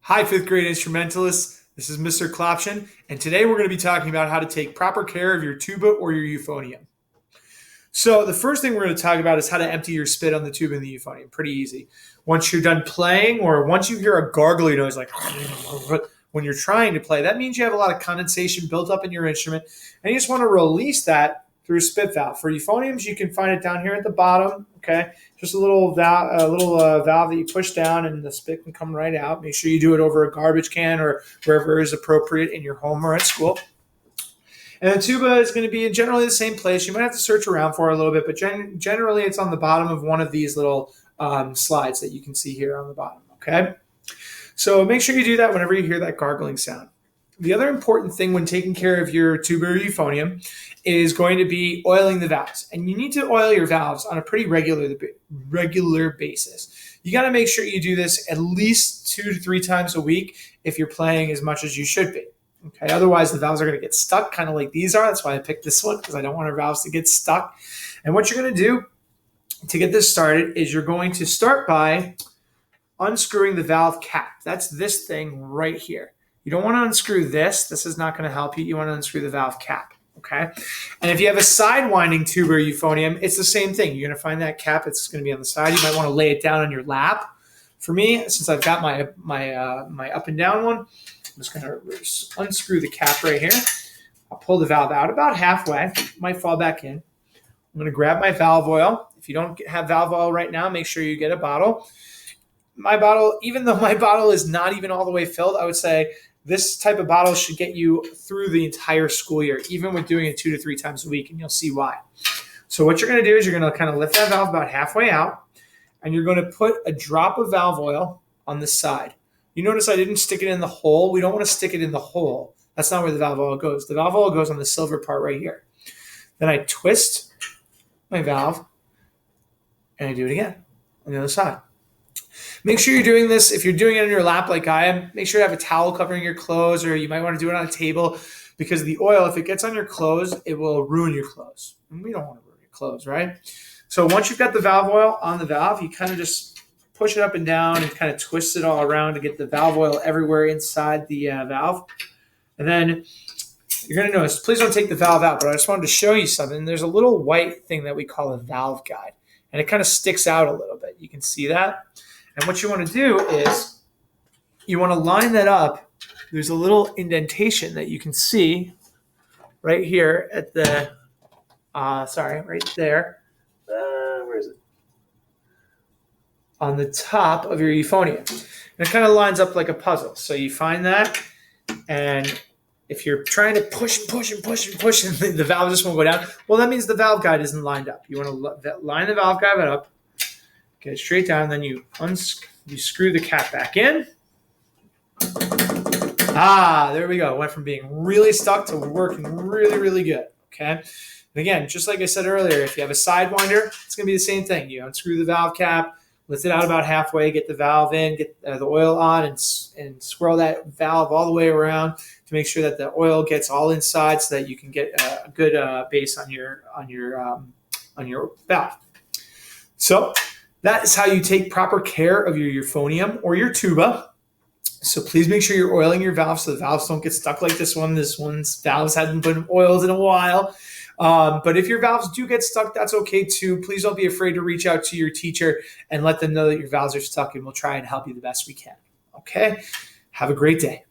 Hi, fifth grade instrumentalists. This is Mr.Klopchin, and today we're going to be talking about how to take proper care of your tuba or your euphonium. So the first thing we're going to talk about is how to empty your spit on the tuba and the euphonium. Pretty easy. Once you're done playing, or once you hear a gargly noise like when you're trying to play, that means you have a lot of condensation built up in your instrument, and you just want to release that through a spit valve. For euphoniums, you can find it down here at the bottom. Okay, just a little valve that you push down, and the spit can come right out. Make sure you do it over a garbage can or wherever is appropriate in your home or at school. And the tuba is going to be in generally the same place. You might have to search around for it a little bit, but generally it's on the bottom of one of these little slides that you can see here on the bottom. Okay, so make sure you do that whenever you hear that gargling sound. The other important thing when taking care of your tuba or euphonium is going to be oiling the valves. And you need to oil your valves on a pretty regular basis. You got to make sure you do this at least 2 to 3 times a week if you're playing as much as you should be. Okay, otherwise the valves are going to get stuck, kind of like these are. That's why I picked this one, because I don't want our valves to get stuck. And what you're going to do to get this started is you're going to start by unscrewing the valve cap. That's this thing right here. You don't want to unscrew this. This is not going to help you. You want to unscrew the valve cap, okay? And if you have a side winding tuba or euphonium, it's the same thing. You're going to find that cap. It's going to be on the side. You might want to lay it down on your lap. For me, since I've got my up and down one, I'm just going to unscrew the cap right here. I'll pull the valve out about halfway. It might fall back in. I'm going to grab my valve oil. If you don't have valve oil right now, make sure you get a bottle. My bottle, even though my bottle is not even all the way filled, I would say this type of bottle should get you through the entire school year, even with doing it 2 to 3 times a week, and you'll see why. So what you're going to do is you're going to kind of lift that valve about halfway out, and you're going to put a drop of valve oil on the side. You notice I didn't stick it in the hole. We don't want to stick it in the hole. That's not where the valve oil goes. The valve oil goes on the silver part right here. Then I twist my valve, and I do it again on the other side. Make sure you're doing this. If you're doing it on your lap like I am, make sure you have a towel covering your clothes, or you might want to do it on a table, because the oil, if it gets on your clothes, it will ruin your clothes. And we don't want to ruin your clothes, right? So once you've got the valve oil on the valve, you kind of just push it up and down and kind of twist it all around to get the valve oil everywhere inside the valve. And then you're going to notice, please don't take the valve out, but I just wanted to show you something. There's a little white thing that we call a valve guide, and it kind of sticks out a little bit. You can see that. And what you want to do is you want to line that up. There's a little indentation that you can see right here at the, right there. Where is it? On the top of your euphonium. And it kind of lines up like a puzzle. So you find that, and if you're trying to push and the valve just won't go down, well, that means the valve guide isn't lined up. You want to line the valve guide up, get it straight down, then you screw the cap back in. There we go. It went from being really stuck to working really, really good. Okay. And again, just like I said earlier, if you have a sidewinder, it's going to be the same thing. You unscrew the valve cap, lift it out about halfway, get the valve in, get the oil on, and swirl that valve all the way around to make sure that the oil gets all inside, so that you can get a good base on your valve. So that is how you take proper care of your euphonium or your tuba. So please make sure you're oiling your valves so the valves don't get stuck like this one. This one's valves hadn't been oiled in a while. But if your valves do get stuck, that's okay too. Please don't be afraid to reach out to your teacher and let them know that your valves are stuck, and we'll try and help you the best we can. Okay? Have a great day.